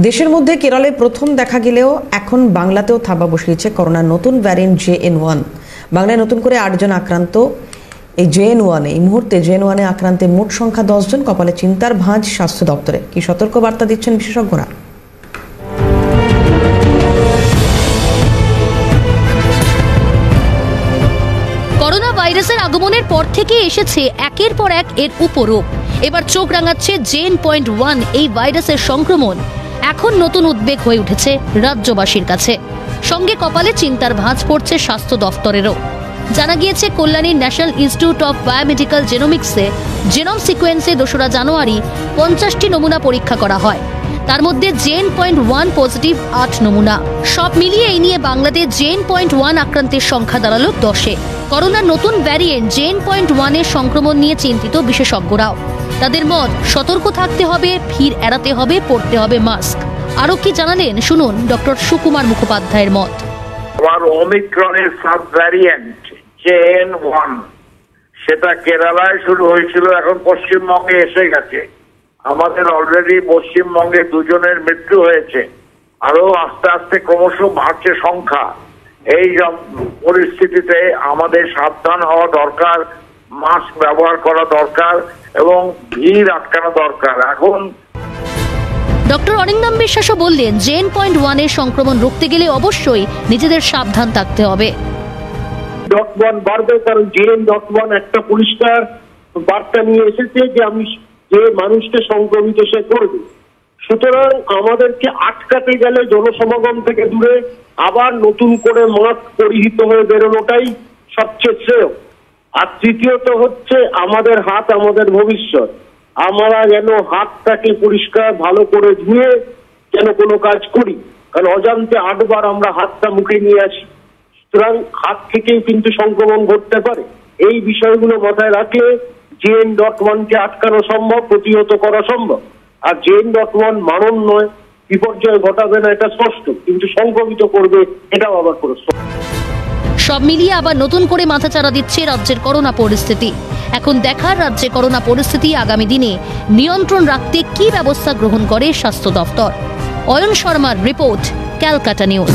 দেশের মধ্যে কেরলে প্রথম দেখা গেলেও এখন বাংলাতেও থাবা বসিয়েছে করোনার নতুন ভ্যারিয়েন্ট JN1। বাংলায় নতুন করে 8 জন আক্রান্ত এই JN1 এই মুহূর্তে JN1 আক্রান্তের মোট সংখ্যা 10 জন। কপালে চিন্তার ভাঁজ স্বাস্থ্য দপ্তরে। কি সতর্ক বার্তা দিচ্ছেন বিশেষজ্ঞরা? করোনা ভাইরাসের আগমনের পর থেকে এসেছে একের পর এক এর উপরোপ। এবার চোখ রাঙাচ্ছে JN.1 এই ভাইরাসের সংক্রমণ। এখন নতুন উদ্বেগ হয়ে উঠেছে রাজ্যবাসীর কাছে। সঙ্গে কপালে চিন্তার ভাঁজ পড়ছে স্বাস্থ্য দফতরেরও। জানা গিয়েছে কল্যাণীর ন্যাশনাল ইনস্টিটিউট অফ বায়োমেডিক্যাল জেনোমিক্সে জেনোম সিকোয়েন্সে 2রা জানুয়ারি 50টি নমুনা পরীক্ষা করা হয়। তার মধ্যে JN.1 পজিটিভ 8 নমুনা। সব মিলিয়ে এই নিয়ে বাংলাদেশ JN.1 আক্রান্তের সংখ্যা দাঁড়ালো 10-এ। করোনার নতুন ভ্যারিয়েন্ট JN.1 এর সংক্রমণ নিয়ে চিন্তিত বিশেষজ্ঞরাও। তাদের মত, সতর্ক থাকতে হবে, ভিড় এড়াতে হবে, পরতে হবে মাস্ক। আরো কি জানালেন শুনুন ডক্টর সুকুমার মুখোপাধ্যায়ের মত। আবার ওমিক্রনের সাব ভ্যারিয়েন্ট JN1 সেটা কেরালায় শুরু হয়েছিল, এখন পশ্চিমবঙ্গে এসে গেছে। আমাদের অলরেডি পশ্চিমবঙ্গে 2 জনের মৃত্যু হয়েছে, আরো আস্তে আস্তে ক্রমশ বাড়ছে সংখ্যা। এই পরিস্থিতিতে আমাদের সাবধান হওয়া দরকার, মাস্ক ব্যবহার করা দরকার এবং ভিড় আটকানো দরকার। এখন ডক্টর অরিন্দম বিশ্বাসও বললেন, JN.1 এর সংক্রমণ রুখতে গেলে অবশ্যই নিজেদের সাবধান থাকতে হবে। JN.1 বাড়বে, কারণ JN.1 একটা পরিষ্কার বার্তা নিয়ে এসেছে যে আমি যে মানুষকে সংক্রমিত সে করবে। সুতরাং আমাদেরকে আটকাতে গেলে জনসমাগম থেকে দূরে আবার নতুন করে মাস্ক পরিহিত হয়ে বেরোনোটাই সবচেয়ে শ্রেয়। আর তৃতীয়ত হচ্ছে আমাদের হাত আমাদের ভবিষ্যৎ। আমরা যেন হাতটাকে পরিষ্কার ভালো করে ধুয়ে যেন কোনো কাজ করি, কারণ অজান্তে 8 বার আমরা হাতটা মুখে নিয়ে আসি। সুতরাং হাত থেকেই কিন্তু সংক্রমণ ঘটতে পারে। এই বিষয়গুলো মাথায় রাখলে JN.1 কে আটকানো সম্ভব, প্রতিহত করা সম্ভব। আর JN.1 মারণ নয়, বিপর্যয় ঘটাবে না এটা স্পষ্ট, কিন্তু সংক্রমিত করবে এটাও আবার প্রশ্ন। সব মিলিয়ে আবার নতুন করে মাথাচাড়া দিচ্ছে রাজ্যের করোনা পরিস্থিতি। এখন দেখার রাজ্যে করোনা পরিস্থিতি আগামী দিনে নিয়ন্ত্রণ রাখতে কি ব্যবস্থা গ্রহণ করে স্বাস্থ্য দফতর। অয়ন শর্মার রিপোর্ট, ক্যালকাটা নিউজ।